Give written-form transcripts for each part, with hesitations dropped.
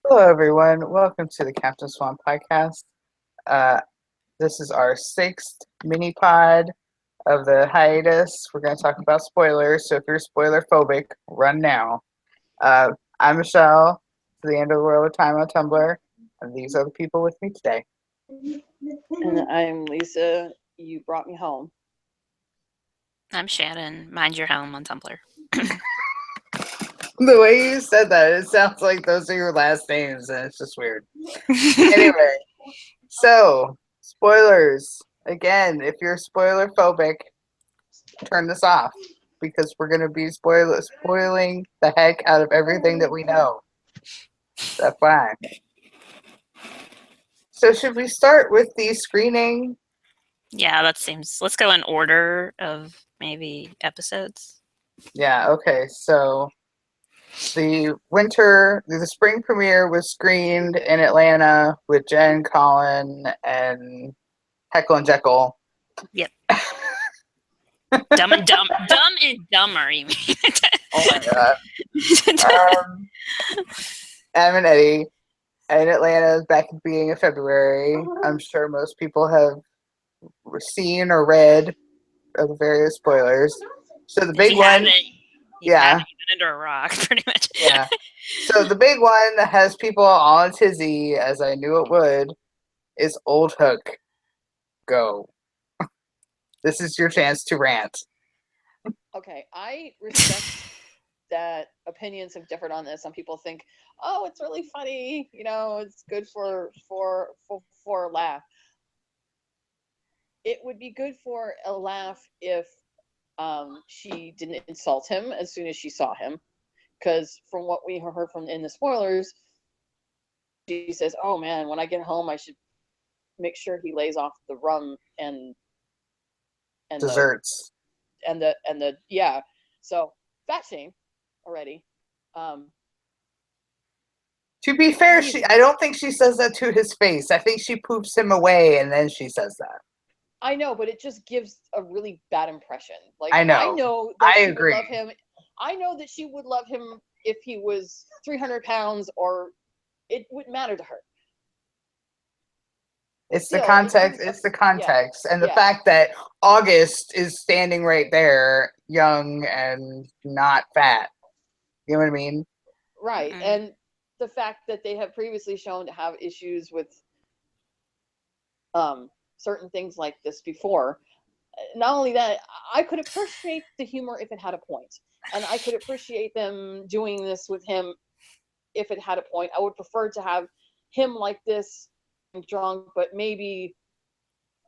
Hello, everyone. Welcome to the Captain Swan podcast. Uh, this is our sixth mini pod of the hiatus. We're going to talk about spoilers, so if you're spoiler phobic, run now. I'm Michelle, to the end of the world of time on Tumblr, and these are the people with me today. And I'm Lisa. You brought me home. I'm Shannon. Mind your home on Tumblr. The way you said that, it sounds like those are your last names, and it's just weird. Anyway, so spoilers. Again, if you're spoiler phobic, turn this off because we're going to be spoiling the heck out of everything that we know. That's fine. So should we start with the screening? Yeah, that seems. Let's go in order of maybe episodes. Yeah, okay. So the spring premiere was screened in Atlanta with Jen, Colin, and Heckle and Jekyll. Yep. Dumb and dumber, you mean? Oh my god. Adam and Eddie in Atlanta back at the beginning of February. I'm sure most people have seen or read of the various spoilers. So the big one, yeah, under a rock, pretty much. Yeah. So the big one that has people all in tizzy, as I knew it would, is Old Hook. Go. This is your chance to rant. Okay, I respect that opinions have differed on this. Some people think, "Oh, it's really funny. It's good for a laugh." It would be good for a laugh if she didn't insult him as soon as she saw him, because from what we heard from in the spoilers, she says, "Oh man, when I get home, I should make sure he lays off the rum and desserts and the yeah." So fat shame already. To be fair, I don't think she says that to his face. I think she poops him away and then she says that. I know, but it just gives a really bad impression. Like I know that I she agree. would love him. I know that she would love him if he was 300 pounds, or it wouldn't matter to her. It's the context. It's the context, and the fact that August is standing right there, young and not fat. You know what I mean? Right, and the fact that they have previously shown to have issues with certain things like this before. Not only that, I could appreciate the humor if it had a point, and I could appreciate them doing this with him if it had a point. I would prefer to have him like this, drunk, but maybe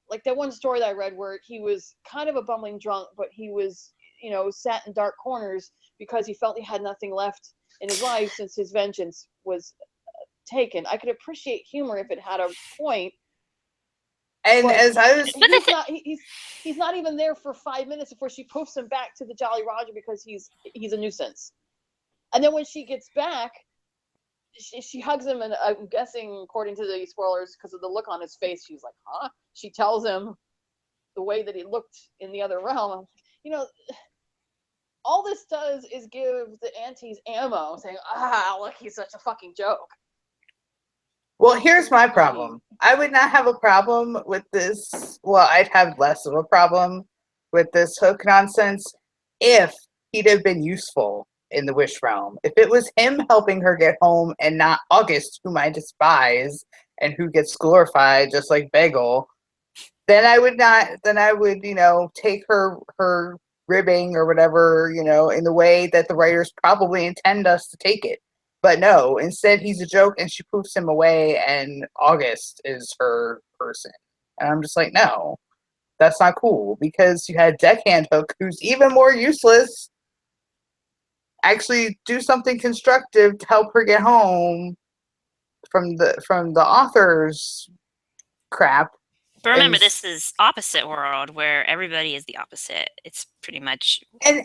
like that one story that I read where he was kind of a bumbling drunk, but he was, sat in dark corners because he felt he had nothing left in his life since his vengeance was taken. I could appreciate humor if it had a point. And as I was, he's not even there for 5 minutes before she poofs him back to the Jolly Roger because he's a nuisance. And then when she gets back, she hugs him, and I'm guessing, according to the spoilers, because of the look on his face, she's like, "Huh?" She tells him the way that he looked in the other realm. All this does is give the aunties ammo, saying, look, he's such a fucking joke. Well, here's my problem. I would not have a problem with this. Well, I'd have less of a problem with this Hook nonsense if he'd have been useful in the Wish realm. If it was him helping her get home and not August, whom I despise and who gets glorified just like Bagel, then I would not. Then I would, take her ribbing or whatever, in the way that the writers probably intend us to take it. But no, instead he's a joke and she poofs him away and August is her person. And I'm just like, no, that's not cool, because you had Deckhand Hook, who's even more useless, actually do something constructive to help her get home from the author's crap. But remember, this is opposite world where everybody is the opposite. It's pretty much and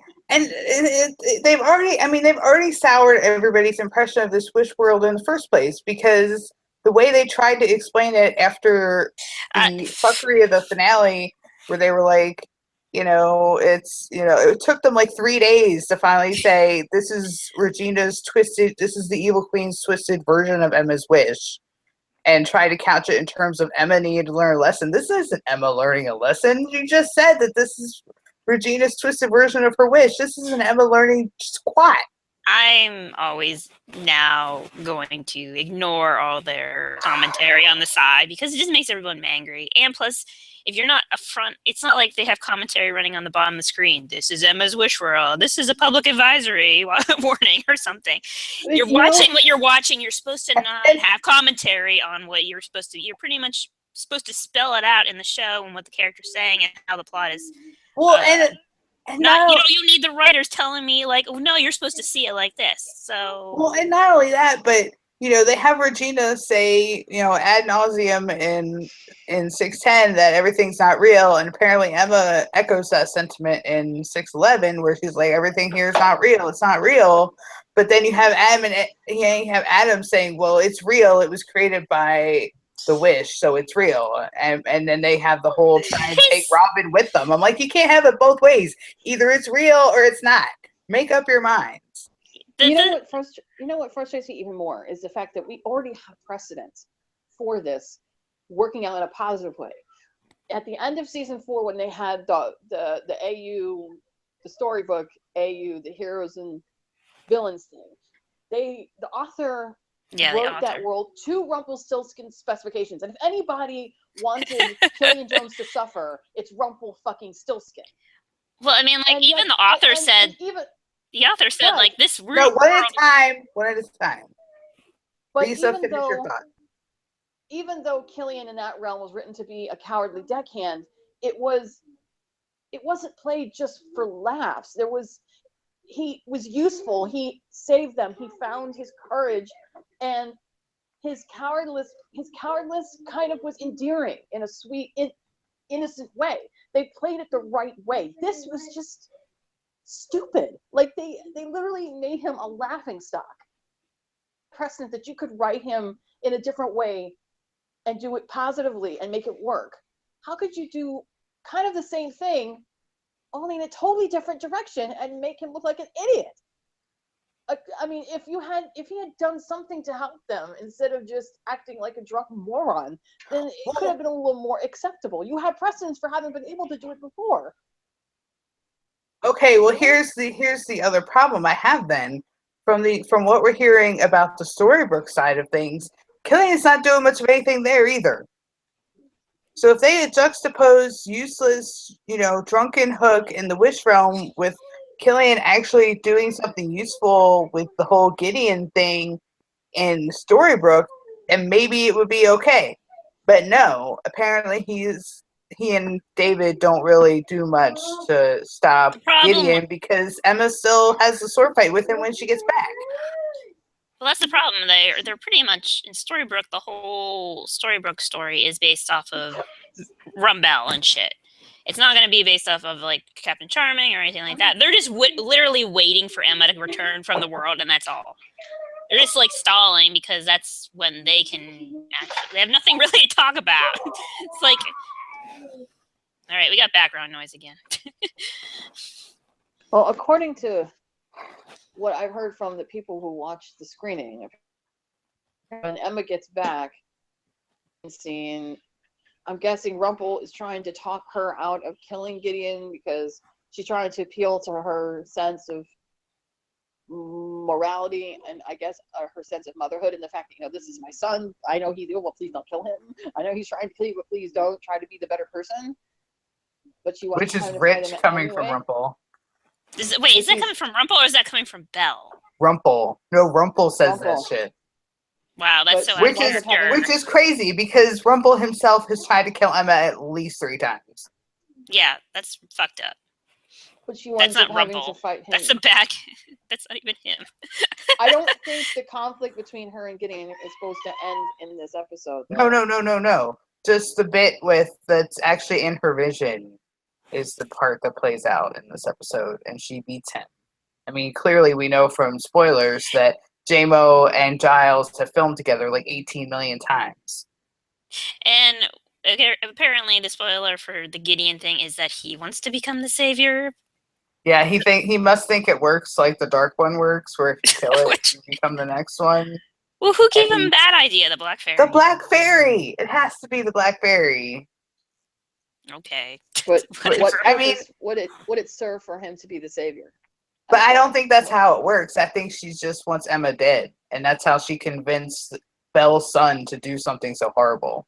they've already soured everybody's impression of this Wish world in the first place, because the way they tried to explain it after the fuckery of the finale, where they were like, it took them like 3 days to finally say this is the Evil Queen's twisted version of Emma's wish, and try to couch it in terms of Emma needed to learn a lesson. This isn't Emma learning a lesson. You just said that this is Regina's twisted version of her wish. This isn't Emma learning squat. I'm always now going to ignore all their commentary on the side because it just makes everyone angry. And plus, if you're not upfront, it's not like they have commentary running on the bottom of the screen. This is Emma's wish world. This is a public advisory warning or something. You're watching what you're watching. You're supposed to not have commentary on what you're supposed to. You're pretty much supposed to spell it out in the show and what the character's saying and how the plot is. Well, you need the writers telling me like, oh no, you're supposed to see it like this. So and not only that, but they have Regina say, ad nauseum in 610 that everything's not real, and apparently Emma echoes that sentiment in 611 where she's like, everything here is not real. It's not real. But then you have Adam saying, well, it's real. It was created by the wish, so it's real, and then they have the whole try and take Robin with them. I'm like, you can't have it both ways. Either it's real or it's not. Make up your minds. What frustrates me even more is the fact that we already have precedent for this working out in a positive way. At the end of season 4, when they had the AU, the storybook AU, the heroes and villains thing, the author wrote that world to Rumpelstiltskin specifications. And if anybody wanted Killian Jones to suffer, it's Rumpel fucking Stiltskin. Well, I mean, like, even the author said, like, this real one at a time. One at a time. But Lisa, finish your thought. Even though Killian in that realm was written to be a cowardly deckhand, it wasn't played just for laughs. He was useful. He saved them. He found his courage, and his cowardless kind of was endearing in a sweet, innocent way. They played it the right way. This was just stupid. Like they literally made him a laughingstock. Precedent that you could write him in a different way and do it positively and make it work. How could you do kind of the same thing, only in a totally different direction, and make him look like an idiot? I mean, if he had done something to help them instead of just acting like a drunk moron, then it could have been a little more acceptable. You had precedence for having been able to do it before. Okay, well, here's the other problem I have then. From what we're hearing about the storybook side of things, Killian's not doing much of anything there either. So if they had juxtaposed useless, drunken Hook in the Wish realm with Killian actually doing something useful with the whole Gideon thing in Storybrooke, and maybe it would be okay. But no, apparently he and David don't really do much to stop Gideon because Emma still has the sword fight with him when she gets back. Well, that's the problem. They're pretty much in Storybrooke. The whole Storybrooke story is based off of Rumbell and shit. It's not going to be based off of like Captain Charming or anything like that. They're just literally waiting for Emma to return from the world, and that's all. They're just like stalling because that's when they can actually. They have nothing really to talk about. It's like, all right, we got background noise again. Well, according to what I've heard from the people who watched the screening, when Emma gets back, scene, I'm guessing Rumpel is trying to talk her out of killing Gideon because she's trying to appeal to her sense of morality and I guess her sense of motherhood and the fact that, this is my son. I know he's ill, well, please don't kill him. I know he's trying to kill you, but please don't try to be the better person. But she wants Which is rich coming from Rumpel. Is that coming from Rumpel or is that coming from Belle? Rumpel. No, Rumpel says that shit. Wow, that's so which is crazy because Rumpel himself has tried to kill Emma at least 3 times. Yeah, that's fucked up. But she winds up having to fight him. That's that's not even him. I don't think the conflict between her and Gideon is supposed to end in this episode. Though. No. Just the bit that's actually in her vision is the part that plays out in this episode, and she beats him. I mean, clearly we know from spoilers that J-Mo and Giles have filmed together like 18 million times. And apparently the spoiler for the Gideon thing is that he wants to become the savior. Yeah, he must think it works like the Dark One works, where if you kill it, Which, you become the next one. well, who gave And him he- that idea? The Black Fairy. The Black Fairy. It has to be the Black Fairy. Okay. But Whatever. what I mean- purpose would it serve for him to be the savior? But I don't think that's how it works. I think she just wants Emma dead, and that's how she convinced Belle's son to do something so horrible.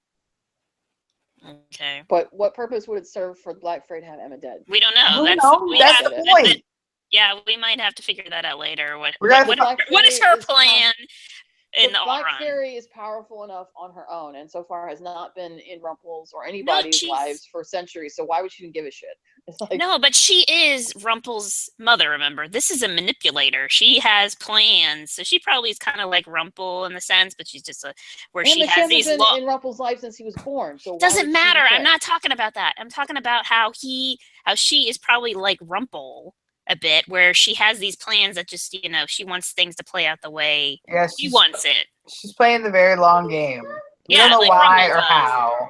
Okay. But what purpose would it serve for Black Fairy to have Emma dead? We don't know. Who That's knows? That's get the it. point. Yeah, we might have to figure that out later. What We're gonna what, Black what is Fairy her is plan in the long Black run? Fairy is powerful enough on her own, and so far has not been in Rumple's or No, anybody's she's- lives for centuries. So why would she even give a shit? It's like, No, but she is Rumple's mother, remember? This is a manipulator. She has plans. So she probably is kind of like Rumple in the sense, but she's just where and she she has hasn't these been in Rumple's life since he was born. So why doesn't would she matter. care? I'm not talking about that. I'm talking about how she is probably like Rumple a bit, where she has these plans that just, she wants things to play out the way Yeah, she wants it. she's playing the very long game. We Yeah, don't know like why Rumple or does. how.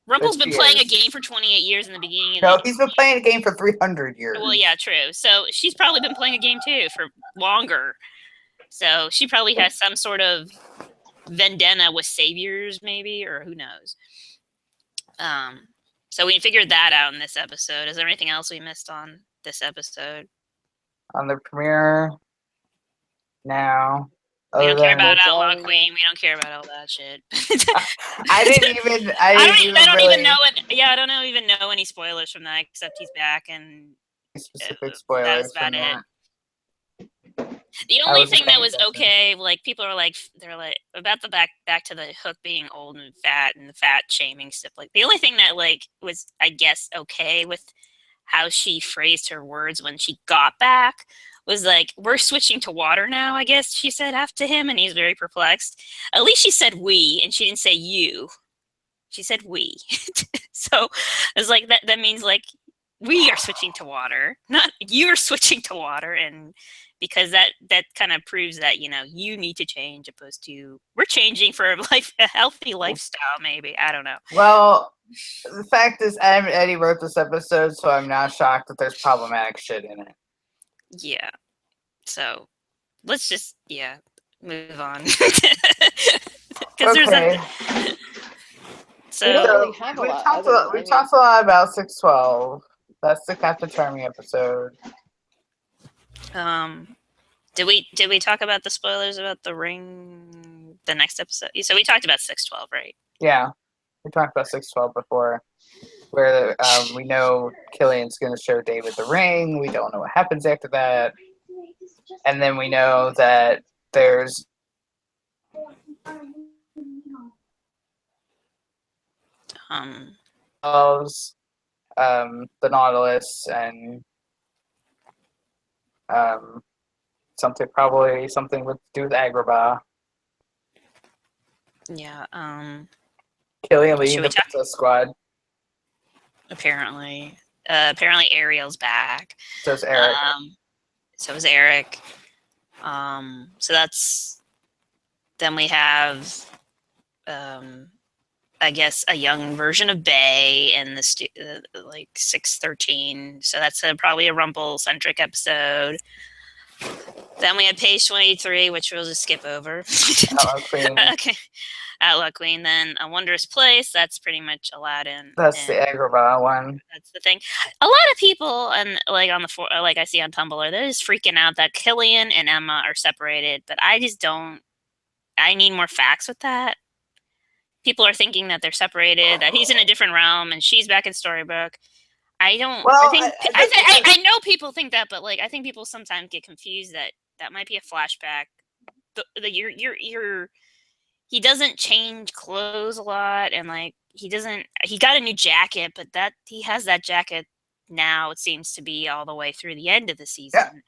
Rumple's But been she playing a is. game for 28 years in the beginning of No, the he's been playing a game for 300 years. Well, yeah, true. So she's probably been playing a game too for longer. So she probably has some sort of vendetta with saviors, maybe, or who knows. So we figured that out in this episode. Is there anything else we missed on this episode? On the premiere now. We don't care about That's Outlaw all we know. Queen. We don't care about all that shit. I I don't even know really it. Yeah, I don't even know any spoilers from that, except he's back and specific that spoilers was about from that. the I only wasn't thing that paying was attention. okay, like people are like, they're like about the back to the Hook being old and the fat shaming stuff. Like the only thing that like was, I guess, okay with how she phrased her words when she got back was like, we're switching to water now, I guess she said after him, and he's very perplexed. At least she said we, and she didn't say you. She said we. So it's like that means like we are switching to water, not you're switching to water, and because that kind of proves that you need to change opposed to we're changing for a healthy lifestyle, maybe. I don't know. Well, the fact is, Adam and Eddie wrote this episode, so I'm not shocked that there's problematic shit in it. Yeah. So let's just move on. Okay. We don't So really have a we've lot. talked other than- we've talked a lot about 612. That's the Captain Charming episode. did we talk about the spoilers about the ring the next episode? So we talked about 612, right? Yeah, we talked about 612 before, where we know Killian's going to show David the ring. We don't know what happens after that, and then we know that there's the Nautilus and probably something with to do with Agrabah. Yeah. Killian leading Should the we talk- Princess Squad. Apparently Ariel's back. So is Eric. So is Eric. So that's then we have I guess a young version of Bay and the like 613. So that's probably a Rumple centric episode. Then we had page 23, which we'll just skip over. Outlaw Queen. Okay. Outlaw Queen. Then A Wondrous Place. That's pretty much Aladdin. That's the Agrabah one. That's the thing. A lot of people, and like on like I see on Tumblr, they're just freaking out that Killian and Emma are separated. But I just don't. I need more facts with that. People are thinking that they're separated, that he's in a different realm, and she's back in Storybook. I don't. Well, I know people think that, but like I think people sometimes get confused that might be a flashback. He doesn't change clothes a lot, and like he got a new jacket, but that he has that jacket now, it seems to be all the way through the end of the season.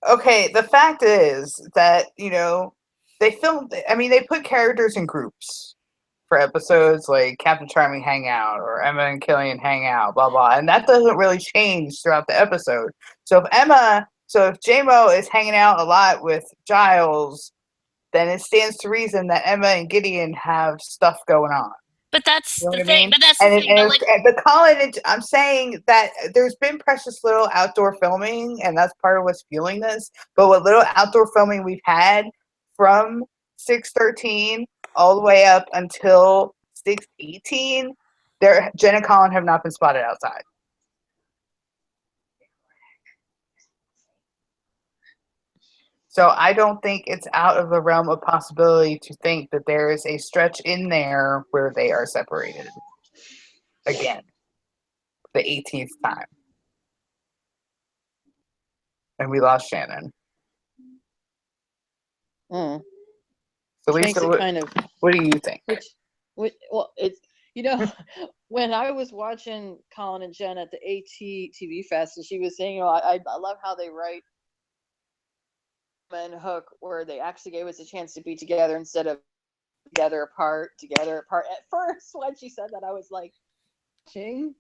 Okay, the fact is that, they put characters in groups for episodes, like Captain Charming hang out or Emma and Killian hang out, blah blah, and that doesn't really change throughout the episode. So if J-Mo is hanging out a lot with Giles, then it stands to reason that Emma and Gideon have stuff going on. But that's You know the what I thing. mean? But that's the thing. But like, But Colin, I'm saying that there's been precious little outdoor filming, and that's part of what's fueling this. But what little outdoor filming we've had from 613 all the way up until 618, Jen and Colin have not been spotted outside. So I don't think it's out of the realm of possibility to think that there is a stretch in there where they are separated again, the 18th time. And we lost Shannon. Mm. So Which makes Lisa, it kind of. what do you think? Well, it's when I was watching Colin and Jen at the AT TV Fest, and she was saying, I love how they write and Hook, where they actually gave us a chance to be together instead of together apart. At first, when she said that, I was like, ching.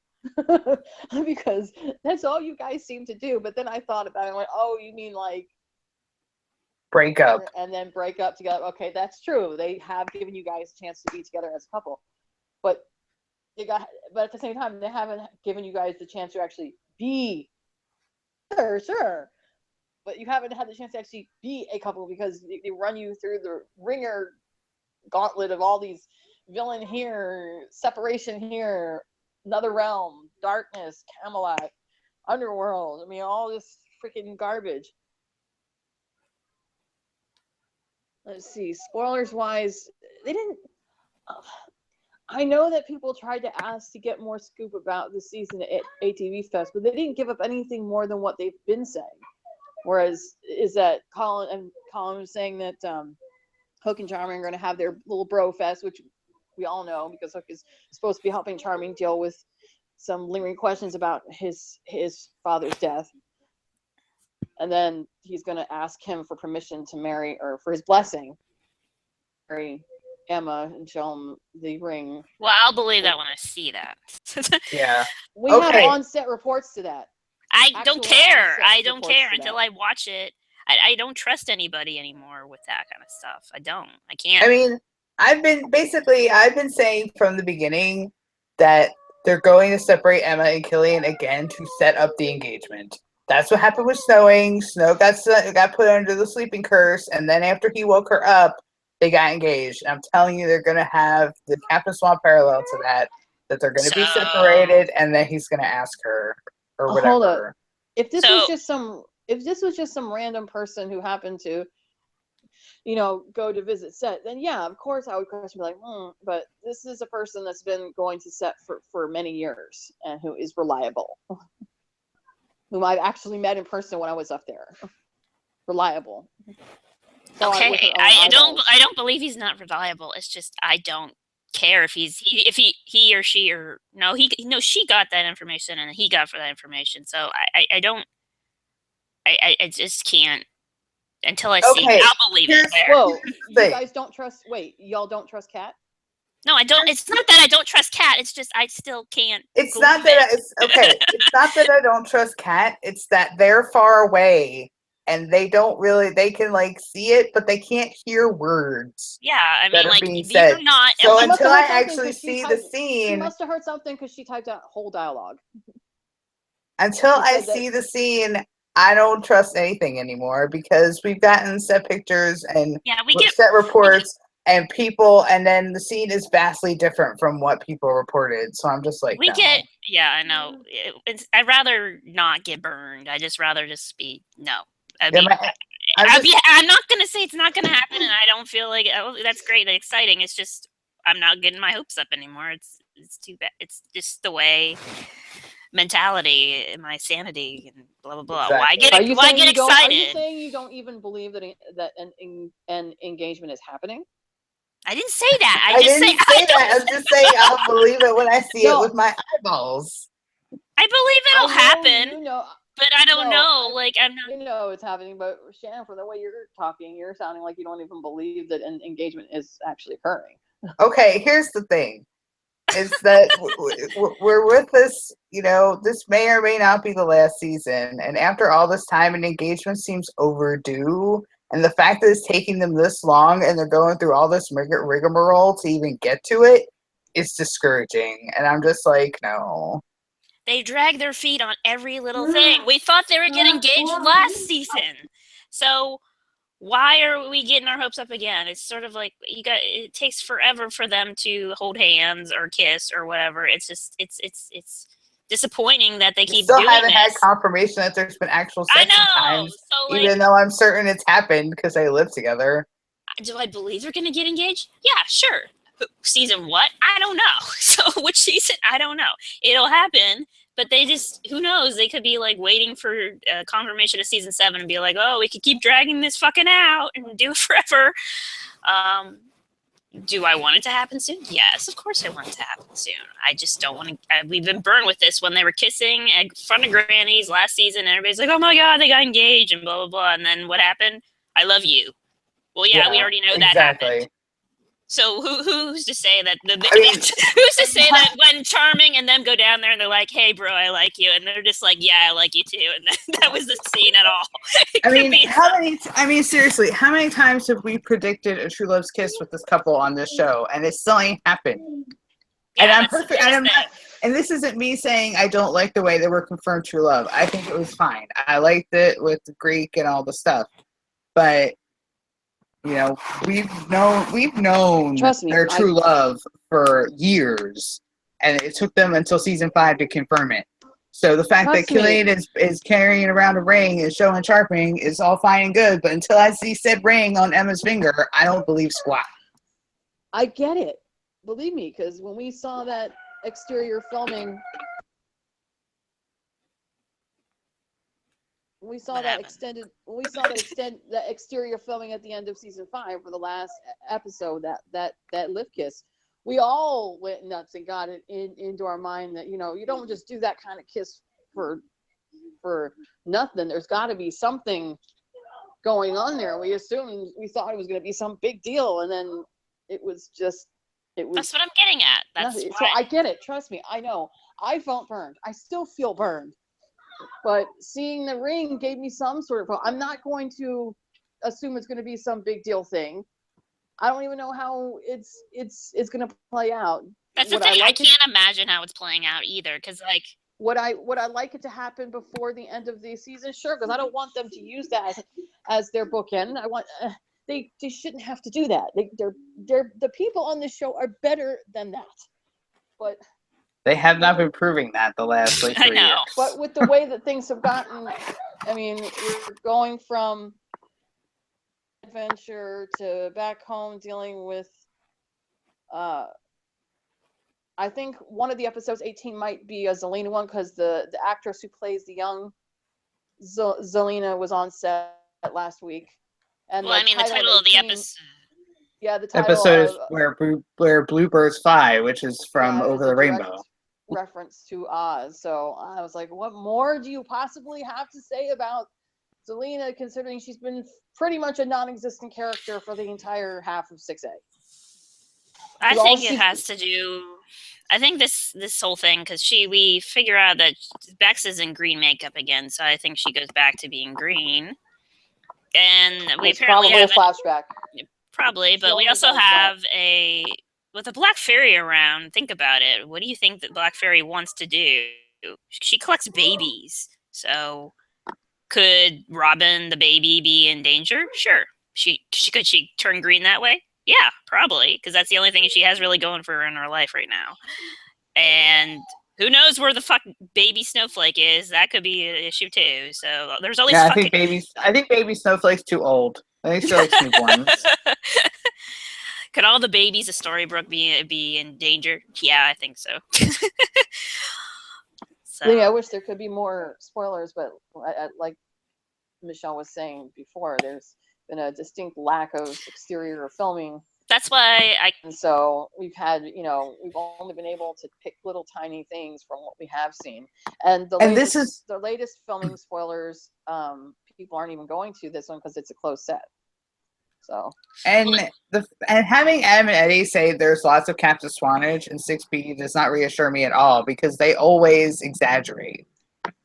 Because that's all you guys seem to do. But then I thought about it and went, oh, you mean like break up and then break up together? Okay, that's true. They have given you guys a chance to be together as a couple, but at the same time, they haven't given you guys the chance to actually be sure. But you haven't had the chance to actually be a couple because they run you through the ringer gauntlet of all these villain here, separation here, another realm, darkness, Camelot, underworld. I mean, all this freaking garbage. Let's see. Spoilers wise, they didn't. I know that people tried to ask to get more scoop about the season at ATV Fest, but they didn't give up anything more than what they've been saying. Whereas is that Colin was saying that Hook and Charming are going to have their little bro fest, which we all know because Hook is supposed to be helping Charming deal with some lingering questions about his father's death. And then he's going to ask him for permission to marry, or for his blessing, marry Emma and show him the ring. well, I'll believe that when I see that. Yeah. We have on-set reports to that. I don't care. I don't reports care to until that. I watch it. I don't trust anybody anymore with that kind of stuff. I don't. I can't. I mean, I've been saying from the beginning that they're going to separate Emma and Killian again to set up the engagement. That's what happened with Snowing. Snow got put under the sleeping curse, and then after he woke her up, they got engaged. And I'm telling you, they're going to have the Captain Swan parallel to that they're going to be separated, and then he's going to ask her or whatever. Hold up. If this was just some random person who happened to, go to visit set, then yeah, of course I would question, be like, but this is a person that's been going to set for many years and who is reliable, whom I've actually met in person when I was up there. Reliable. Okay, I don't believe he's not reliable. It's just I don't care if he or she or no, she got that information and he got for that information. So I don't. I just can't until I see it. I'll believe it. Whoa, you guys don't trust? Wait, y'all don't trust Kat? No, I don't. It's not that I don't trust Kat. It's just I still can't. It's not that. It's okay. It's not that I don't trust Kat. It's that they're far away and they don't really. They can see it, but they can't hear words. Yeah, I mean, being said. You're not. So until I actually see the scene, she must have heard something because she typed out whole dialogue. Until I see the scene, I don't trust anything anymore because we've gotten set pictures and set reports and people, and then the scene is vastly different from what people reported. So I'm just like, yeah, I know. I'd rather not get burned. I just rather be no. I mean, I'm not gonna say it's not gonna happen, and I don't feel like that's great, that's exciting. It's just I'm not getting my hopes up anymore. It's too bad. It's just the way. Mentality, my sanity, and blah blah blah. Exactly. Why get excited? Are you saying you don't even believe that an engagement is happening? I didn't say that. I didn't say that. I'm just saying I'll believe it when I see it with my eyeballs. I believe it'll happen, but I don't know. I'm not. It's happening, but Shannon, from the way you're talking, you're sounding like you don't even believe that an engagement is actually occurring. Okay, here's the thing. Is that we're with this, this may or may not be the last season. And after all this time, an engagement seems overdue. And the fact that it's taking them this long and they're going through all this rigmarole to even get to it it's discouraging, and I'm just like, no. They drag their feet on every little thing. We thought they were getting engaged last season, so why are we getting our hopes up again? It's sort of like it takes forever for them to hold hands or kiss or whatever. It's just it's disappointing that they keep Still doing haven't had this. confirmation that there's been actual I sex know. times, So like, even though I'm certain it's happened because they live together. do I believe they're gonna get engaged? Yeah, sure. Season what? I don't know. So which season? I don't know. It'll happen, but they just, who knows? They could be like waiting for confirmation of season 7 and be like, oh, we could keep dragging this fucking out and do it forever. Do I want it to happen soon? Yes, of course I want it to happen soon. I just don't want to. We've been burned with this when they were kissing in front of grannies last season, and everybody's like, oh my god, they got engaged and blah blah blah. And then what happened? I love you. Well, yeah, we already know that happened. So who's to say that who's to say that when Charming and them go down there and they're like, hey bro, I like you, and they're just like, yeah, I like you too, and that was the scene at all. Seriously, how many times have we predicted a true love's kiss with this couple on this show, and it still ain't happened? Yeah, and I'm perfect. And I'm not. And this isn't me saying I don't like the way they were confirmed true love. I think it was fine. I liked it with the Greek and all the stuff, but. You know, we've known their true love for years, and it took them until season 5 to confirm it. So the fact that Killian is carrying around a ring and showing Sharping is all fine and good, but until I see said ring on Emma's finger, I don't believe squat. I get it. Believe me, because when we saw that exterior filming, we saw that exterior filming at the end of season 5 for the last episode, that lip kiss, we all went nuts and got it into our mind that, you know, you don't just do that kind of kiss for nothing. There's got to be something going on there. We thought it was going to be some big deal, and then it was. That's what I'm getting at. So I get it. Trust me. I know. I felt burned. I still feel burned. But seeing the ring gave me some sort of. I'm not going to assume it's going to be some big deal thing. I don't even know how it's going to play out. That's the thing. I can't imagine how it's playing out either. Because like, would I like it to happen before the end of the season? Sure, because I don't want them to use that as their bookend. I want they shouldn't have to do that. They're the people on this show are better than that. But. They have not been proving that the last 3 years. But with the way that things have gotten, I mean, we're going from adventure to back home dealing with, I think one of the episodes, 18, might be a Zelina one, because the actress who plays the young Zelina was on set last week. And well, I mean, the title of the episode. Yeah, the title episode is where Bluebirds Fly, which is from Over the Rainbow. Reference to Oz. So I was like, what more do you possibly have to say about Zelina, considering she's been pretty much a non-existent character for the entire half of 6A? I think it has to do. I think this whole thing, because we figure out that Bex is in green makeup again, so I think she goes back to being green. And we apparently have a flashback. Probably, but we also have with a Black Fairy around. Think about it. What do you think that Black Fairy wants to do? She collects babies. So could Robin the baby be in danger? Sure. Could she turn green that way? Yeah, probably, because that's the only thing she has really going for her in her life right now. And who knows where the fuck baby Snowflake is? That could be an issue too. So there's all these. Yeah, I think baby Snowflake's too old. I think she likes newborns. Could all the babies of Storybrooke be in danger? Yeah, I think so. Yeah, I wish there could be more spoilers, but like Michelle was saying before, there's been a distinct lack of exterior filming. That's why And so we've had, we've only been able to pick little tiny things from what we have seen. And the latest filming spoilers, people aren't even going to this one because it's a closed set. So and having Adam and Eddie say there's lots of Captain Swanage in 6B does not reassure me at all, because they always exaggerate.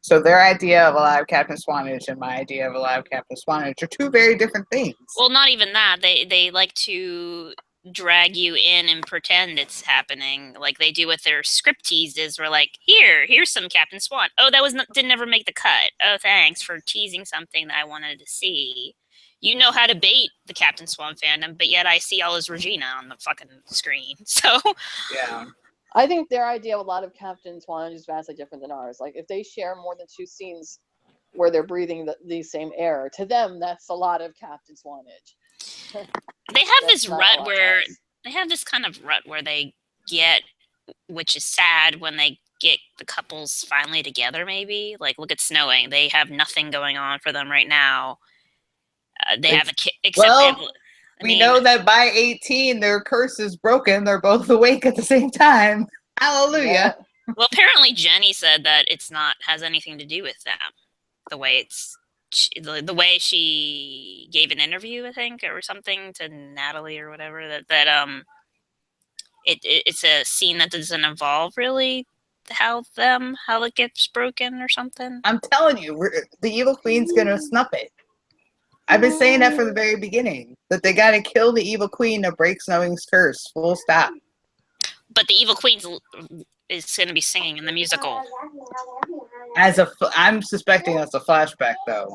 So their idea of a lot of Captain Swanage and my idea of a lot of Captain Swanage are two very different things. Well, not even that. They like to drag you in and pretend it's happening like they do with their script teases. We're like, here's some Captain Swan. Oh, that didn't ever make the cut. Oh, thanks for teasing something that I wanted to see. You know how to bait the Captain Swan fandom, but yet I see all as Regina on the fucking screen. So Yeah. I think their idea of a lot of Captain Swan is vastly different than ours. Like, if they share more than 2 scenes where they're breathing the same air, to them, that's a lot of Captain Swanage. they have That's this not a rut lot to where us. they have this kind of rut where they get, which is sad when they get the couples finally together. Maybe like look at Snowing; they have nothing going on for them right now. They have a kid, except they have. Well, I we mean, know that by 18, their curse is broken. They're both awake at the same time. Hallelujah. well, apparently Jenny said that it's not has anything to do with them. The way the way she gave an interview, I think, or something to Natalie or whatever. It's a scene that doesn't involve really how it gets broken or something. I'm telling you, the Evil Queen's going to snuff it. I've been saying that from the very beginning. That they got to kill the Evil Queen to break Snowing's curse. Full stop. But the Evil Queen is going to be singing in the musical. I'm suspecting that's a flashback, though.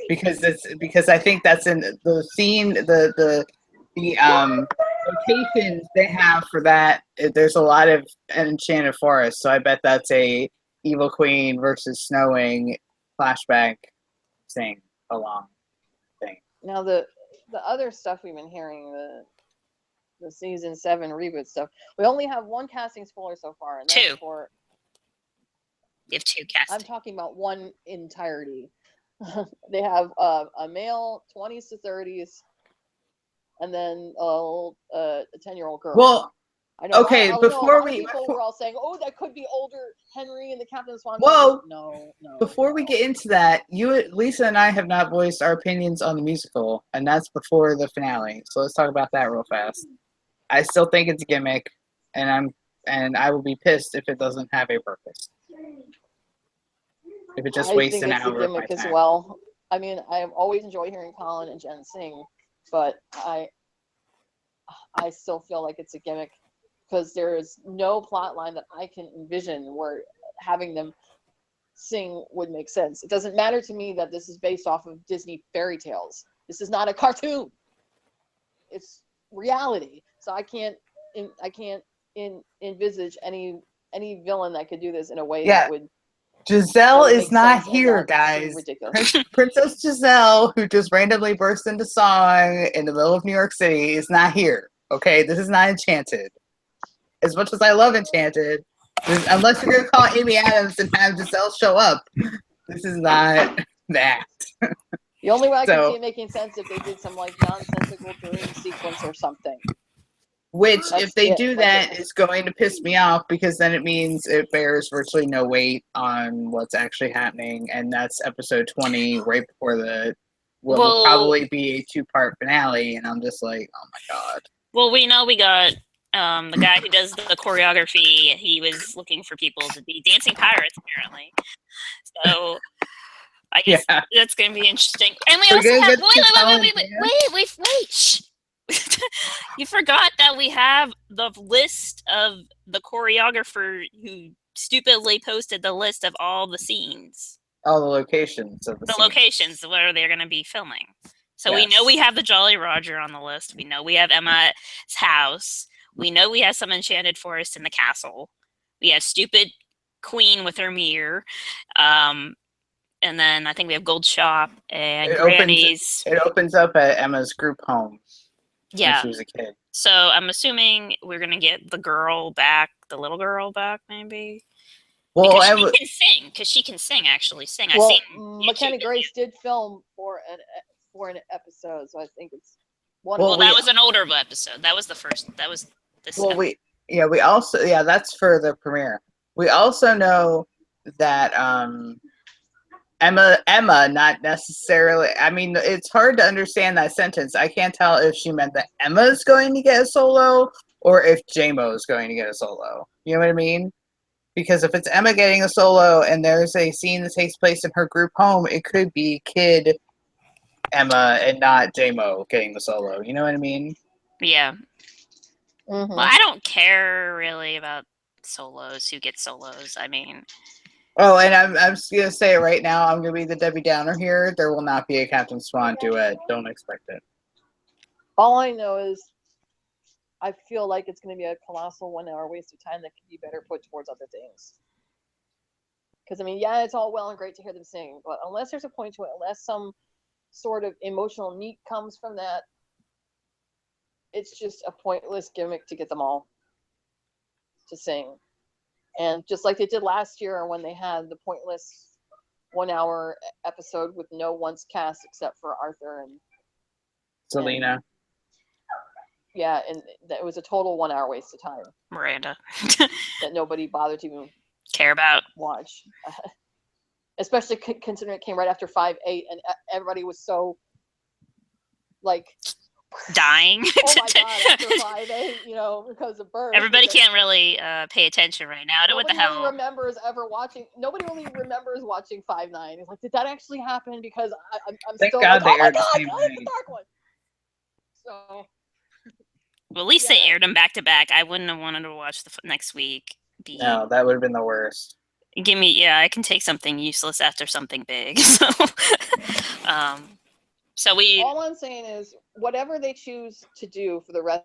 Because I think that's in the scene, the locations they have for that. There's a lot of enchanted forest, so I bet that's a Evil Queen versus Snowing flashback sing along thing. Now, the other stuff we've been hearing, the season 7 reboot stuff, we only have one casting spoiler so far, and that's 2. for. You have 2 I'm casting. talking about one entirety. They have a male 20s to 30s, and then a 10-year-old girl. Well, I know. okay, People were all saying, "Oh, that could be older Henry and the Captain Swan." Whoa. No. Before we get into that, Lisa and I have not voiced our opinions on the musical, and that's before the finale. So let's talk about that real fast. I still think it's a gimmick, and I will be pissed if it doesn't have a purpose. If it just wastes an hour of my time. I think it's a gimmick as well. I mean, I always enjoy hearing Colin and Jen sing, but I still feel like it's a gimmick because there is no plot line that I can envision where having them sing would make sense. It doesn't matter to me that this is based off of Disney fairy tales. This is not a cartoon. It's reality. So I can't envisage any villain that could do this in a way that would. Giselle is not here, guys. Princess Giselle, who just randomly burst into song in the middle of New York City, is not here. Okay, this is not Enchanted. As much as I love Enchanted, unless you're gonna call Amy Adams and have Giselle show up, this is not that. The only way I can see it making sense if they did some like nonsensical dream sequence or something. Which, if they do that, is going to piss me off because then it means it bears virtually no weight on what's actually happening, and that's episode 20, right before will probably be a 2-part finale, and I'm just like, oh my god. Well, we know we got the guy who does the choreography. He was looking for people to be dancing pirates, apparently. So I guess that's going to be interesting. And we also have wait. Shh. You forgot that we have the list of the choreographer who stupidly posted the list of all the scenes. All the locations of the locations where they're going to be filming. So we know we have the Jolly Roger on the list. We know we have Emma's house. We know we have some enchanted forest in the castle. We have stupid Queen with her mirror. And then I think we have Gold Shop and Granny's. It opens up at Emma's group home. Yeah. When she was a kid. So I'm assuming we're going to get the little girl back, maybe. Well, because she can sing, actually sing. Well, McKenna Grace did film for an episode, so I think it's one. Well, that was an older episode. That was the first. That was this. Well, we also that's for the premiere. We also know that Emma, not necessarily. I mean, it's hard to understand that sentence. I can't tell if she meant that Emma's going to get a solo or if J-Mo is going to get a solo. You know what I mean? Because if it's Emma getting a solo and there's a scene that takes place in her group home, it could be kid Emma and not J-Mo getting the solo. You know what I mean? Yeah. Mhm. Well, I don't care really about solos. Who gets solos? I mean, Oh, and I'm just gonna say it right now. I'm gonna be the Debbie Downer here. There will not be a Captain Swan duet. Don't expect it. All I know is I feel like it's going to be a colossal 1 hour waste of time that could be better put towards other things. Because, I mean, yeah, it's all well and great to hear them sing, but unless there's a point to it, unless some sort of emotional meat comes from that, it's just a pointless gimmick to get them all to sing. And just like they did last year when they had the pointless 1 hour episode with no once cast except for Arthur and Selena. yeah, and it was a total 1 hour waste of time Miranda. that nobody bothered to even Care about. watch. Especially considering it came right after 5-8 and everybody was so like Dying. oh my god, after 5-8, you know, because of birth. Everybody can't really pay attention right now. What the Nobody hell? really remembers ever watching. Nobody really remembers watching 5-9. It's like, did that actually happen? Because I'm Thank still God like, they oh my aired the god, same God, it's the night. dark one. So Well, at least yeah. they aired them back to back. I wouldn't have wanted to watch the next week. No, that would have been the worst. Give me, yeah, I can take something useless after something big. So we. All I'm saying is, whatever they choose to do for the rest,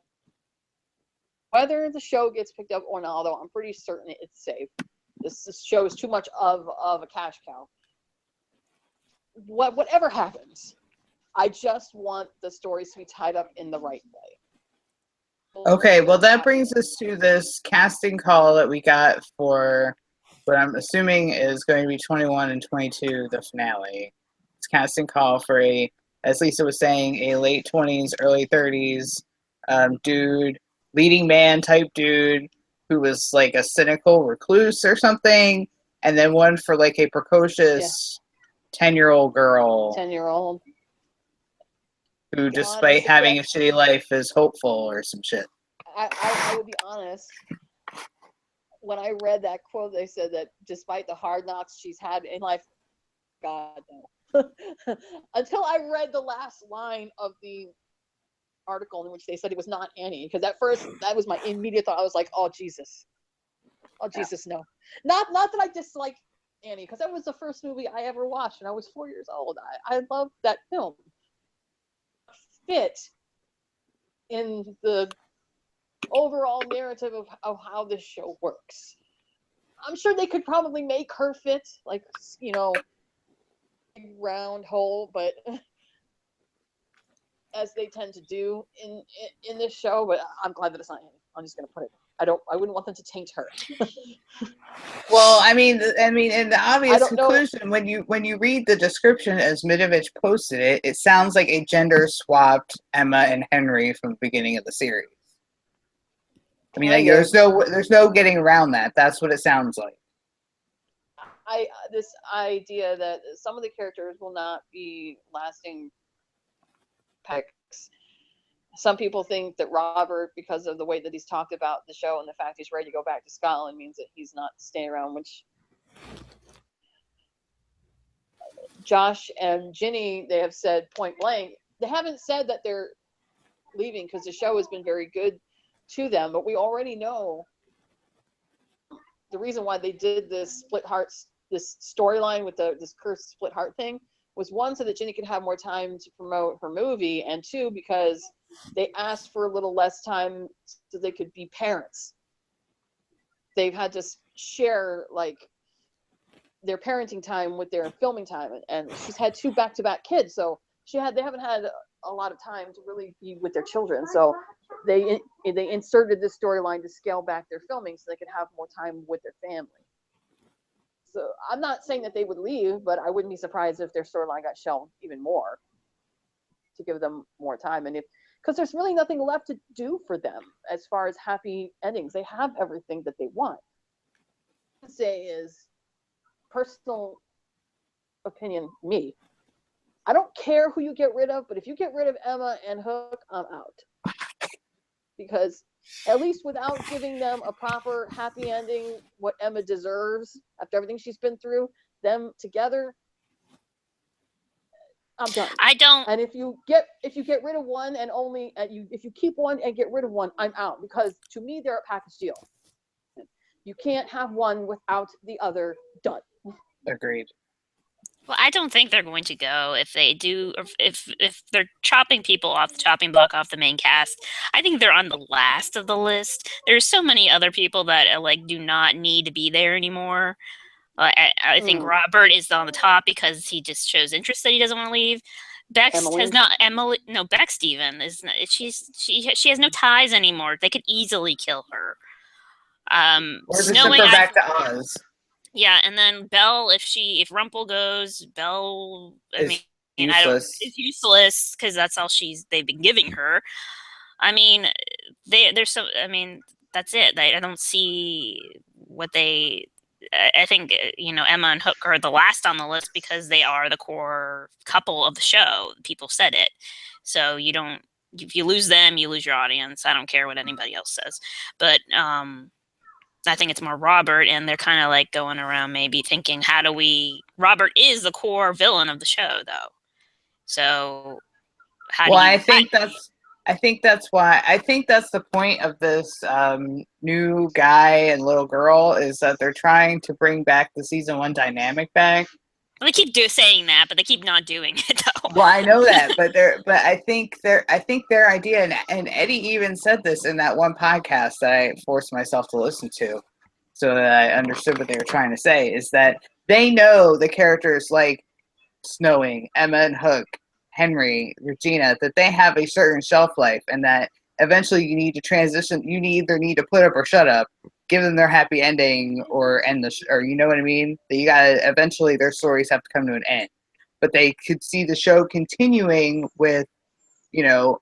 whether the show gets picked up or not, although I'm pretty certain it's safe. This show is too much of a cash cow. Whatever happens, I just want the stories to be tied up in the right way. Okay, well that brings us to this casting call that we got for what I'm assuming is going to be 21 and 22, the finale. It's casting call for a, as Lisa was saying, a late 20s, early 30s dude, leading man type dude who was like a cynical recluse or something, and then one for like a precocious 10-year-old girl 10-year-old who, despite having a shitty life, is hopeful or some shit. I will be honest. When I read that quote, they said that despite the hard knocks she's had in life, God no. Until I read the last line of the article in which they said it was not Annie, because at first that was my immediate thought. I was like, oh Jesus, no. Not that I dislike Annie, because that was the first movie I ever watched, and I was 4 years old. I loved that film. Fit in the overall narrative of how this show works. I'm sure they could probably make her fit, like, you know, round hole, but as they tend to do in this show. But I'm glad that it's not Annie. I'm just gonna put it. I wouldn't want them to taint her. Well, I mean, in the obvious conclusion, when you read the description as Midovich posted it, it sounds like a gender swapped Emma and Henry from the beginning of the series. I mean, like, there's no getting around that. That's what it sounds like. This idea that some of the characters will not be lasting picks. Some people think that Robert, because of the way that he's talked about the show and the fact he's ready to go back to Scotland, means that he's not staying around, which Josh and Ginny, they have said point blank. They haven't said that they're leaving because the show has been very good to them, but we already know the reason why they did this split hearts, this storyline with this cursed split heart thing, was one, so that Ginny could have more time to promote her movie, and two, because they asked for a little less time so they could be parents. They've had to share like their parenting time with their filming time, and she's had 2 back-to-back kids, so they haven't had a lot of time to really be with their children. So they inserted this storyline to scale back their filming so they could have more time with their family. So I'm not saying that they would leave, but I wouldn't be surprised if their storyline got shelved even more to give them more time. And because there's really nothing left to do for them as far as happy endings. They have everything that they want. What I say is, personal opinion, me. I don't care who you get rid of, but if you get rid of Emma and Hook, I'm out. Because at least without giving them a proper happy ending, what Emma deserves after everything she's been through, them together, I'm done. I don't. And if you get rid of one and only if you keep one and get rid of one, I'm out, because to me they're a package deal. You can't have one without the other. Done. Agreed. Well, I don't think they're going to go. If they do, or if they're chopping people off the chopping block off the main cast, I think they're on the last of the list. There's so many other people that like do not need to be there anymore. I think Robert is on the top because he just shows interest that he doesn't want to leave. Bex Emily? has not. Emily, no, Bex even is. Not, she has no ties anymore. They could easily kill her. Or just Snowing, ship her back to Oz. yeah, and then Belle, if Rumple goes, Belle, Is useless. It's useless because that's all they've been giving her. I mean, there's so. I mean, that's it. I don't see what they. I think Emma and Hook are the last on the list because they are the core couple of the show. People said it, so you don't. If you lose them, you lose your audience. I don't care what anybody else says, but I think it's more Robert, and they're kind of like going around maybe thinking, Robert is the core villain of the show, though. So I think that's why I think that's the point of this new guy and little girl, is that they're trying to bring back the season 1 dynamic back. Well, they keep saying that, but they keep not doing it, though. Well, I know that, but I think their idea, and Eddie even said this in that one podcast that I forced myself to listen to, so that I understood what they were trying to say, is that they know the characters like Snowing, Emma and Hook, Henry, Regina, that they have a certain shelf life, and that eventually you need to transition. You either need to put up or shut up, give them their happy ending, or end or you know what I mean? That you gotta eventually their stories have to come to an end. But they could see the show continuing with,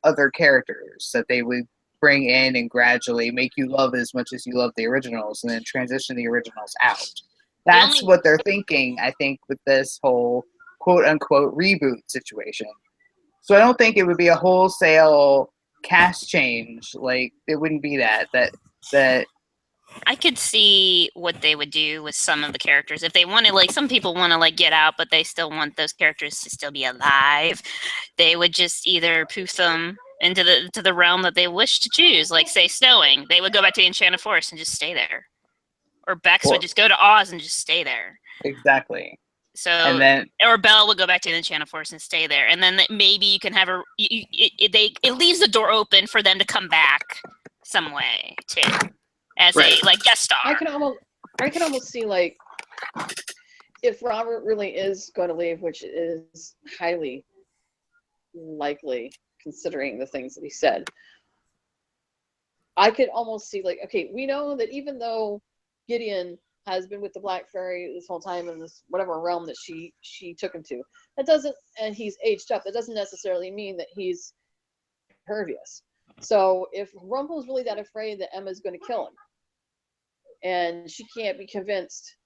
other characters that they would bring in and gradually make you love as much as you love the originals, and then transition the originals out. That's what they're thinking, I think, with this whole quote unquote reboot situation. So I don't think it would be a wholesale cast change. Like, it wouldn't be that I could see what they would do with some of the characters if they wanted. Like, some people want to get out, but they still want those characters to still be alive. They would just either poof them into the realm that they wish to choose. Like, say, Snowing, they would go back to the Enchanted Forest and just stay there, or Bex would just go to Oz and just stay there. Exactly. So, and then, or Belle would go back to the Enchanted Forest and stay there, and then maybe you can have it leaves the door open for them to come back some way too. As a guest star. I can almost see, if Robert really is going to leave, which is highly likely considering the things that he said, I could almost see, okay, we know that even though Gideon has been with the Black Fairy this whole time in this whatever realm that she took him to, and he's aged up, that doesn't necessarily mean that he's impervious. So if Rumple's really that afraid that Emma's going to kill him, and she can't be convinced,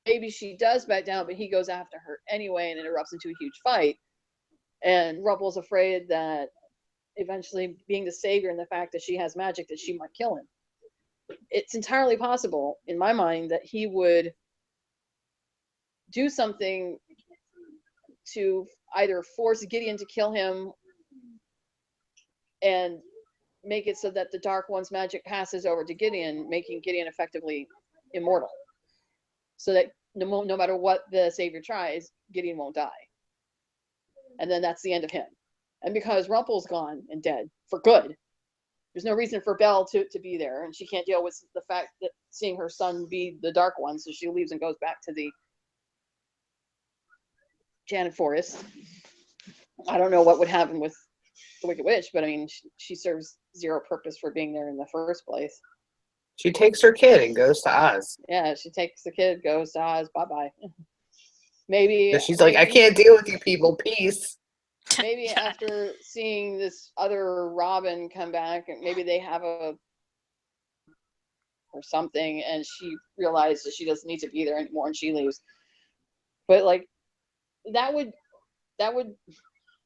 maybe she does back down, but he goes after her anyway and it erupts into a huge fight. And Rumple's afraid that eventually, being the savior and the fact that she has magic, that she might kill him. It's entirely possible, in my mind, that he would do something to either force Gideon to kill him and make it so that the Dark One's magic passes over to Gideon, making Gideon effectively immortal. So that no matter what the Savior tries, Gideon won't die. And then that's the end of him. And because Rumple's gone and dead for good, there's no reason for Belle to be there. And she can't deal with the fact that seeing her son be the Dark One, so she leaves and goes back to the Enchanted Forest. I don't know what would happen with the Wicked Witch, but I mean, she serves zero purpose for being there in the first place. She takes her kid and goes to Oz. Yeah, she takes the kid, goes to Oz, bye-bye. Maybe she's like, I can't deal with you people, peace. Maybe after seeing this other Robin come back, maybe they have or something, and she realizes she doesn't need to be there anymore and she leaves. But that would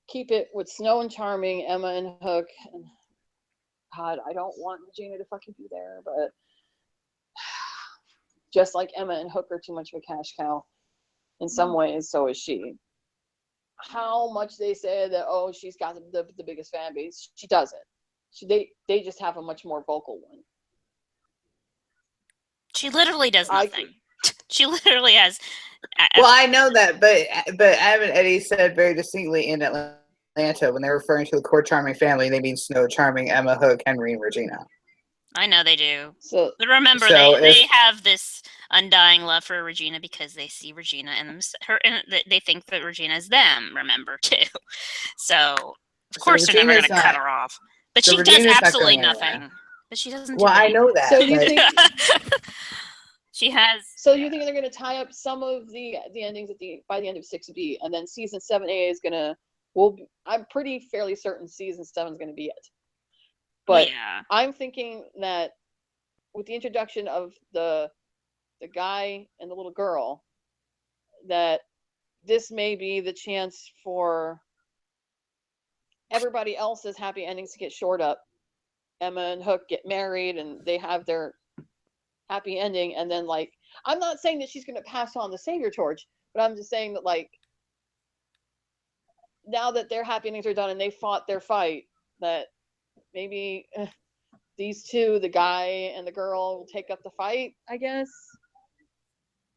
keep it with Snow and Charming, Emma and Hook. And God, I don't want Regina to fucking be there, but just like Emma and Hook are too much of a cash cow in some ways, so is she. how much they say that, oh, she's got the biggest fan base. She doesn't. They just have a much more vocal one. She literally does I nothing. She literally has. Well, I know that, but Adam and Eddie said very distinctly in Atlanta when they're referring to the core charming family, they mean Snow, Charming, Emma, Hook, Henry, and Regina. I know they do. So But remember, they have this undying love for Regina because they see Regina and her, and they think that Regina is them. Remember too. So of course they're never going to cut her off. But so she does Regina's absolutely not going anywhere. nothing. But she doesn't. Well, I know that. So you think she has? So you think they're going to tie up some of the endings by the end of 6B, and then season 7A is going to? I'm pretty fairly certain season 7 is going to be it. But yeah. I'm thinking that with the introduction of the guy and the little girl, that this may be the chance for everybody else's happy endings to get shored up. Emma and Hook get married and they have their happy ending, and then like, I'm not saying that she's going to pass on the savior torch, but I'm just saying that like, now that their happy endings are done and they fought their fight, that maybe these two, the guy and the girl, will take up the fight, I guess.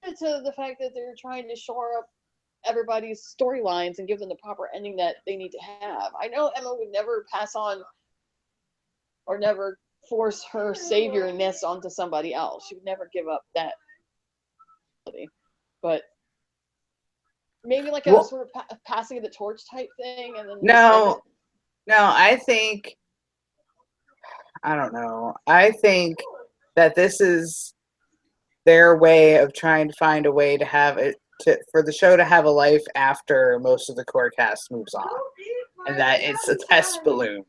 To the fact that they're trying to shore up everybody's storylines and give them the proper ending that they need to have. I know Emma would never pass on or never force her saviorness onto somebody else. She would never give up that. But maybe like a sort of passing of the torch type thing, and then no, I think, I don't know. I think that this is their way of trying to find a way to have it for the show to have a life after most of the core cast moves on, and that it's a test balloon.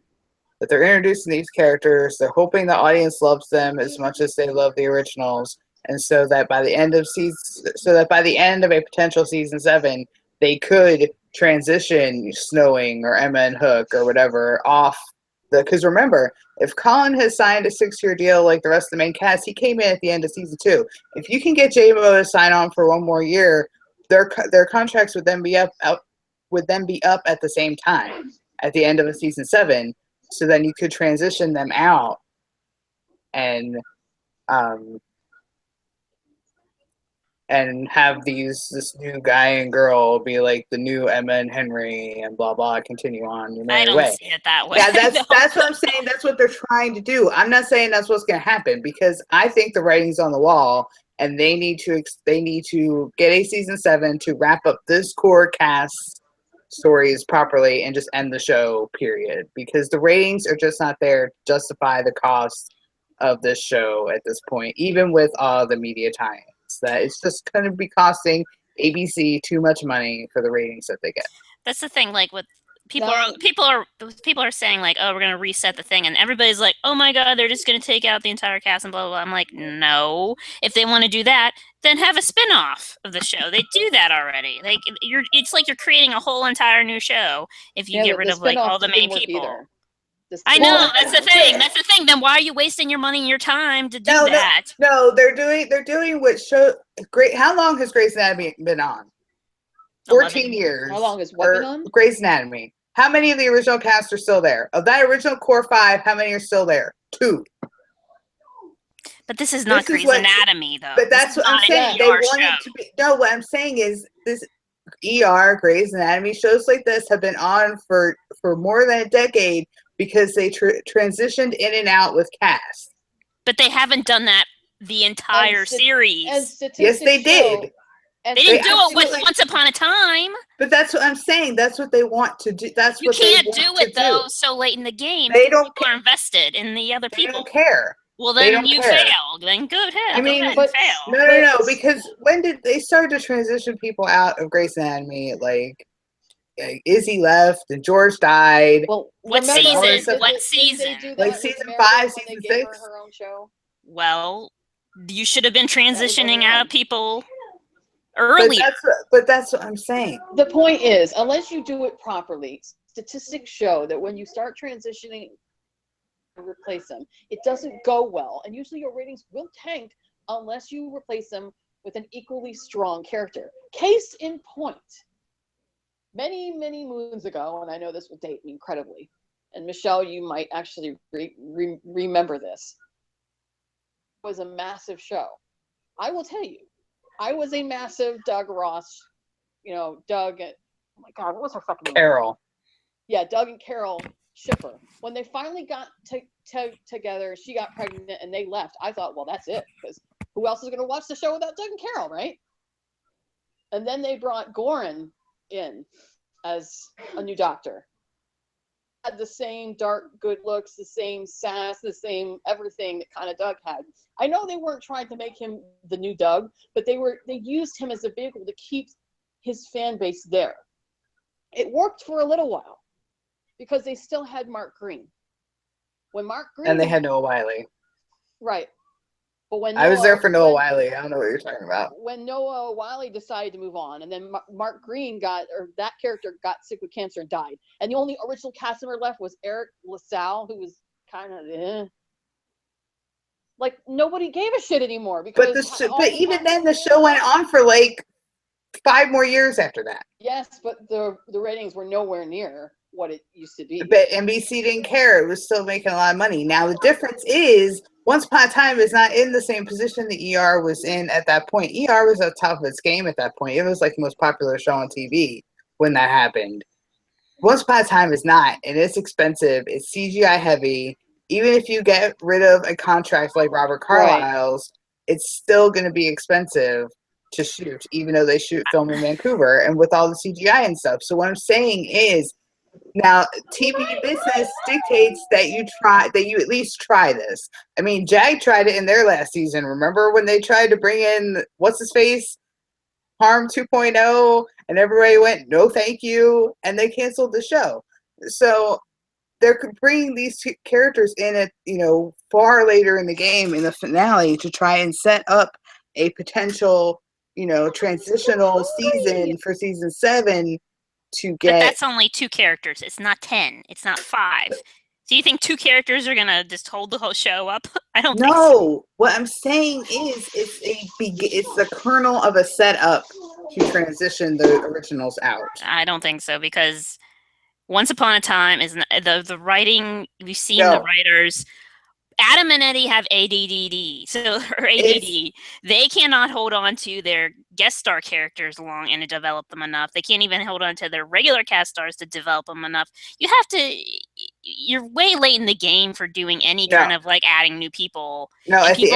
That they're introducing these characters, they're hoping the audience loves them as much as they love the originals, and so that by the end of a potential season 7, they could transition Snowing or Emma and Hook or whatever off because remember, if Colin has signed a 6-year deal like the rest of the main cast, he came in at the end of season 2. If you can get J-Mo to sign on for one more year, their contracts would then be up at the same time at the end of a season 7. So then you could transition them out and have this new guy and girl be like the new Emma and Henry and blah blah, continue on your merry way. I don't see it that way. Yeah, that's what I'm saying. That's what they're trying to do. I'm not saying that's what's going to happen because I think the writing's on the wall and they need to get a season 7 to wrap up this core cast stories properly and just end the show, period, because the ratings are just not there to justify the cost of this show at this point, even with all the media tie-ins. That it's just going to be costing ABC too much money for the ratings that they get. That's the thing, like with people are saying like, oh, we're going to reset the thing, and everybody's like, oh my god, they're just going to take out the entire cast and blah blah blah. I'm like, no, if they want to do that, then have a spin-off of the show. They do that already. Like it's like you're creating a whole entire new show if you get rid of like all the main people. I know, that's the thing. That's the thing. Then why are you wasting your money and your time to do that? No, they're doing what show great. How long has Grey's Anatomy been on? 14 years. How long has what been on? Grey's Anatomy. How many of the original cast are still there? Of that original core 5, how many are still there? 2. But this is not Grey's Anatomy, though. But that's what I'm saying. They want it to be. No, what I'm saying is this ER, Grey's Anatomy, shows like this have been on for more than a decade because they transitioned in and out with cast. But they haven't done that the entire series. Yes, they did. They didn't do it with Once Upon a Time. But that's what I'm saying. That's what they want to do. That's what they want to do. You can't do it, though, so late in the game. They don't care. Are invested in the other people. They don't care. Well, then you failed. Then go ahead. I mean, fail. No, because when did they start to transition people out of Grey's Anatomy? Like Izzy left and George died. Well, what season? What season? Like season 5, season 6. Her own show? Well, you should have been transitioning out people earlier. But that's what I'm saying. The point is, unless you do it properly, statistics show that when you start transitioning and replace them, it doesn't go well, and usually your ratings will tank unless you replace them with an equally strong character. Case in point, many, many moons ago, and I know this will date me incredibly, and Michelle, you might actually remember this, it was a massive show. I will tell you, I was a massive Doug Ross, Doug, oh my God, what was her fucking name? Carol. Yeah, Doug and Carol shipper. When they finally got together, she got pregnant and they left. I thought, well, that's it, because who else is going to watch the show without Doug and Carol, right? And then they brought Goran in as a new doctor. Had the same dark, good looks, the same sass, the same everything that kind of Doug had. I know they weren't trying to make him the new Doug, but they used him as a vehicle to keep his fan base there. It worked for a little while because they still had Mark Green. When Mark Green And they had Noah Wiley. Right. But when I was there for Noah Wiley. I don't know what you're talking about. When Noah Wiley decided to move on, and then Mark Green that character got sick with cancer and died, and the only original cast member left was Eric LaSalle, who was kind of like nobody gave a shit anymore because. But even then, the show went on for like 5 more years after that. Yes, but the ratings were nowhere near what it used to be. But NBC didn't care. It was still making a lot of money. Now the difference is, Once Upon a Time is not in the same position the ER was in at that point. ER was at the top of its game at that point. It was like the most popular show on TV when that happened. Once Upon a Time is not, and it's expensive. It's CGI heavy. Even if you get rid of a contract like Robert Carlyle's, it's still going to be expensive to shoot, even though they film in Vancouver and with all the CGI and stuff. So what I'm saying is, now TV business dictates that you at least try this. I mean, JAG tried it in their last season. Remember when they tried to bring in what's his face, Harm 2.0, and everybody went no thank you, and they canceled the show. So they're bringing these two characters in at far later in the game in the finale to try and set up a potential transitional season for season 7 to get. But that's only 2 characters. It's not 10. It's not 5. Do you think 2 characters are gonna just hold the whole show up? I don't think so. No, what I'm saying is it's the kernel of a setup to transition the originals out. I don't think so, because Once Upon a Time is the writing. We've seen the writers. Adam and Eddie have ADD. They cannot hold on to their guest star characters long and to develop them enough. They can't even hold on to their regular cast stars to develop them enough. You're way late in the game for doing any kind of like adding new people. No, at the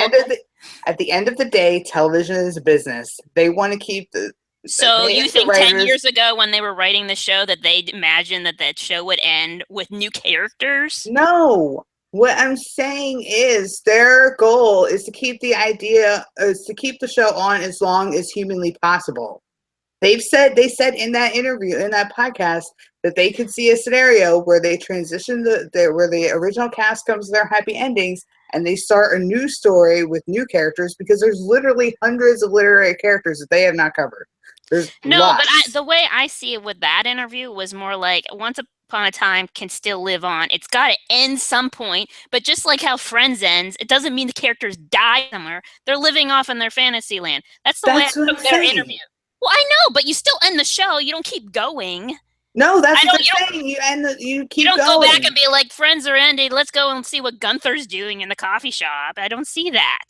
end of the day, television is a business. They want to keep the. So you think 10 years ago when they were writing the show that they imagined that show would end with new characters? No. What I'm saying is their goal is to keep the show on as long as humanly possible. They said in that interview, in that podcast, that they could see a scenario where they transition where the original cast comes to their happy endings and they start a new story with new characters, because there's literally hundreds of literary characters that they have not covered. There's lots. But the way I see it with that interview was more like Once Upon a Time can still live on. It's got to end some point, but just like how Friends ends, it doesn't mean the characters die somewhere. They're living off in their fantasy land. That's the way I took their interview. Well, I know, but you still end the show. You don't keep going. No, that's what they're saying. You keep going. You don't go back and be like, Friends are ending. Let's go and see what Gunther's doing in the coffee shop. I don't see that.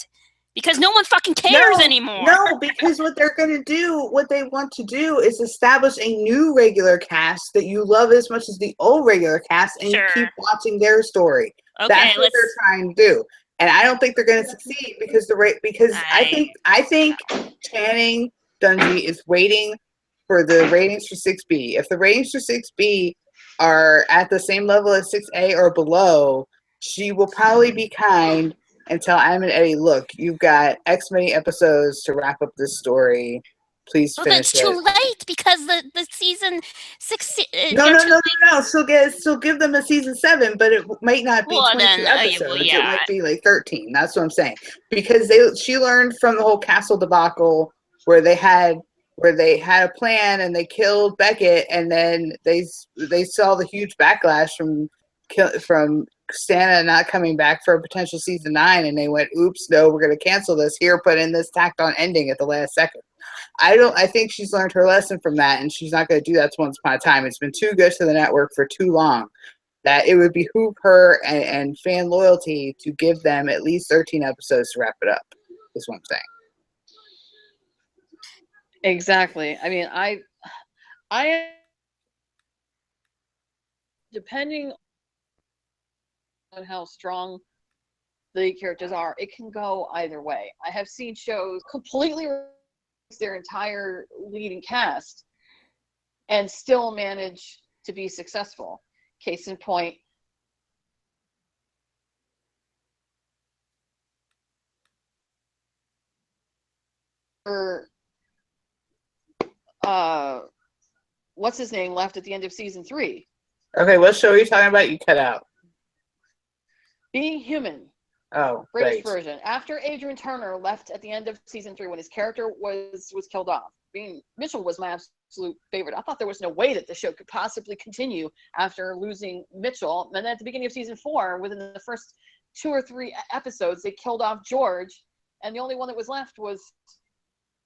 Because no one fucking cares anymore. No, because what they want to do is establish a new regular cast that you love as much as the old regular cast, and you keep watching their story. Okay, that's what they're trying to do. And I don't think they're going to succeed because I think Channing Dungey is waiting for the ratings for 6B. If the ratings for 6B are at the same level as 6A or below, she will probably be kind and tell Adam and Eddie, look, you've got X many episodes to wrap up this story. Please finish it. That's too late because the season 6. No. Still give them a season 7, but it might not be 22 episodes. It might be like 13. That's what I'm saying. Because she learned from the whole castle debacle where they had a plan and they killed Beckett, and then they saw the huge backlash from Stana not coming back for a potential season 9, and they went, oops, no, we're going to cancel this. Here, put in this tacked on ending at the last second. I think she's learned her lesson from that, and she's not going to do that to Once Upon a Time. It's been too good to the network for too long that it would behoove her and fan loyalty to give them at least 13 episodes to wrap it up, is what I'm saying. Exactly. I mean, I depending on how strong the characters are, it can go either way. I have seen shows completely replace their entire leading cast and still manage to be successful. Case in point, what's his name left at the end of season 3? Okay, what show are you talking about? You cut out. Being Human. Oh, British right. version. After Adrian Turner left at the end of season 3 when his character was killed off. Mitchell was my absolute favorite. I thought there was no way that the show could possibly continue after losing Mitchell. And then at the beginning of season 4, within the first 2 or 3 episodes, they killed off George, and the only one that was left was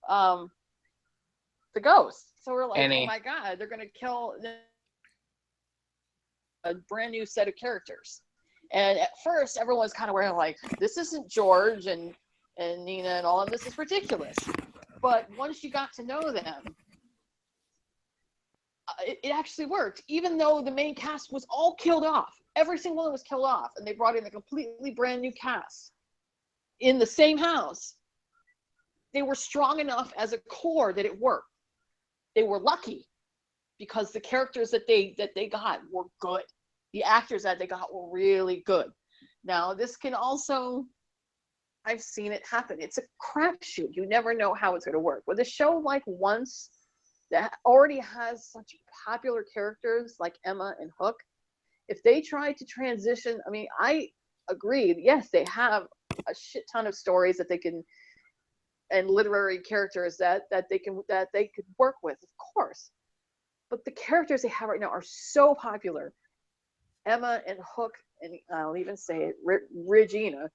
the ghost. So we're like, Annie. oh my god, they're gonna kill a brand new set of characters. And at first, everyone was kind of worried, like, this isn't George and Nina and all of this is ridiculous. But once you got to know them, it actually worked. Even though the main cast was all killed off, every single one was killed off, and they brought in a completely brand new cast in the same house. They were strong enough as a core that it worked. They were lucky because the characters that they got were good. The actors that they got were really good. Now, this can also, I've seen it happen. It's a crapshoot. You never know how it's going to work. With a show like Once that already has such popular characters like Emma and Hook, if they try to transition, I mean, I agree. Yes, they have a shit ton of stories that they can, and literary characters that they could work with, of course. But the characters they have right now are so popular. Emma and Hook, and I'll even say it, Regina,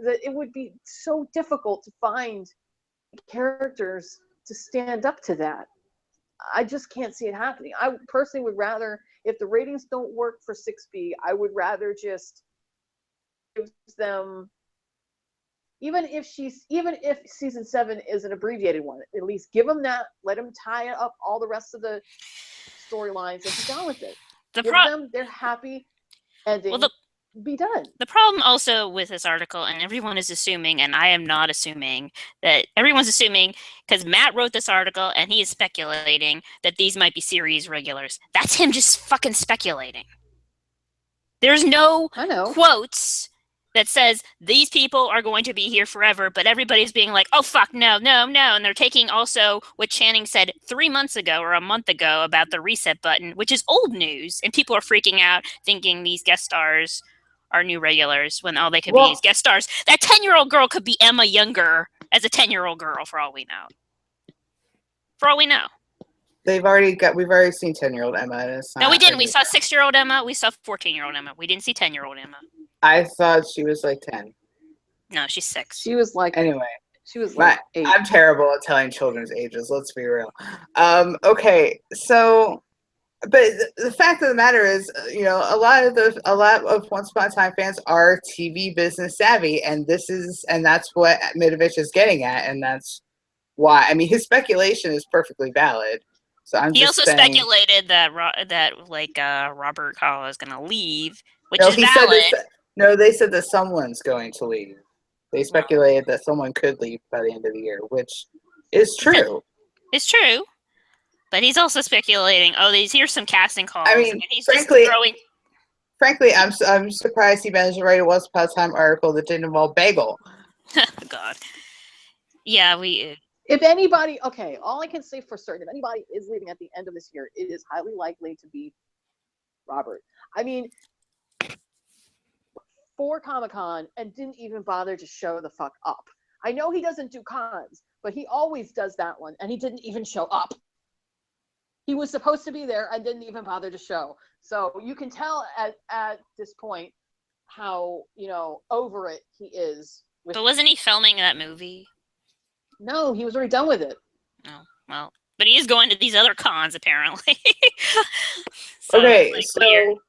that it would be so difficult to find characters to stand up to that. I just can't see it happening. I personally would rather, if the ratings don't work for 6B, I would rather just give them, even if season 7 is an abbreviated one, at least give them that, let them tie up all the rest of the storylines and be done with it. Give them their happy ending. Well, be done. The problem also with this article, and everyone is assuming, and I am not assuming, that everyone's assuming, because Matt wrote this article and he is speculating that these might be series regulars. That's him just fucking speculating. There's no quotes that says these people are going to be here forever, but everybody's being like, oh fuck, no. And they're taking also what Channing said 3 months ago or a month ago about the reset button, which is old news, and people are freaking out thinking these guest stars are new regulars when all they could be is guest stars. That 10-year-old girl could be Emma younger as a 10-year-old girl for all we know. We've already seen 10-year-old Emma. No, we didn't. We saw 6-year-old Emma. We saw 14-year-old Emma. We didn't see 10-year-old Emma. I thought she was like 10. No, she's 6. She was like, anyway. She was like 8. I'm terrible at telling children's ages. Let's be real. Okay, so, but the fact of the matter is, a lot of Once Upon a Time fans are TV business savvy, and that's what Midovich is getting at, and that's why. I mean, his speculation is perfectly valid. So he also speculated that Robert Call is going to leave, which is valid. They said that someone's going to leave. They speculated that someone could leave by the end of the year, which is true. It's true, but he's also speculating. Oh, here's some casting calls. I mean, frankly, I'm surprised he managed to write a Once Upon a Time article that didn't involve Bagel. God. Yeah, If anybody, okay, all I can say for certain, if anybody is leaving at the end of this year, it is highly likely to be Robert. I mean, for Comic-Con and didn't even bother to show the fuck up. I know he doesn't do cons, but he always does that one, and he didn't even show up. He was supposed to be there and didn't even bother to show. So you can tell at this point how, over it he is. But wasn't he filming that movie? No, he was already done with it. Oh, well, but he is going to these other cons apparently. So Okay, it's like weird. so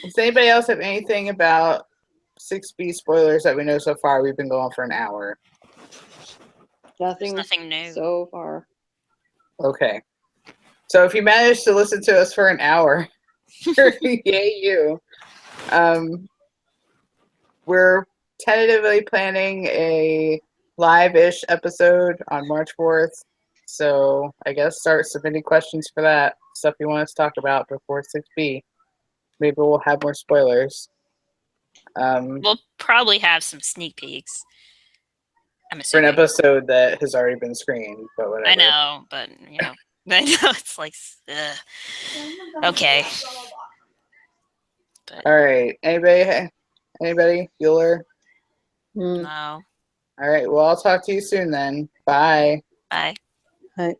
does anybody else have anything about 6B spoilers that we know so far? We've been going for an hour. There's Nothing, nothing new. so far. Okay. So if you managed to listen to us for an hour, yay you. We're tentatively planning a live-ish episode on March 4th. So I guess start submitting questions for that. Stuff you want us to talk about before 6B. Maybe we'll have more spoilers. We'll probably have some sneak peeks. I'm For an assuming. episode that has already been screened, but whatever. I know, but I know it's like, okay. But All right. Anybody? Bueller? Hmm. no. All right. Well, I'll talk to you soon then. Bye. Bye. Right.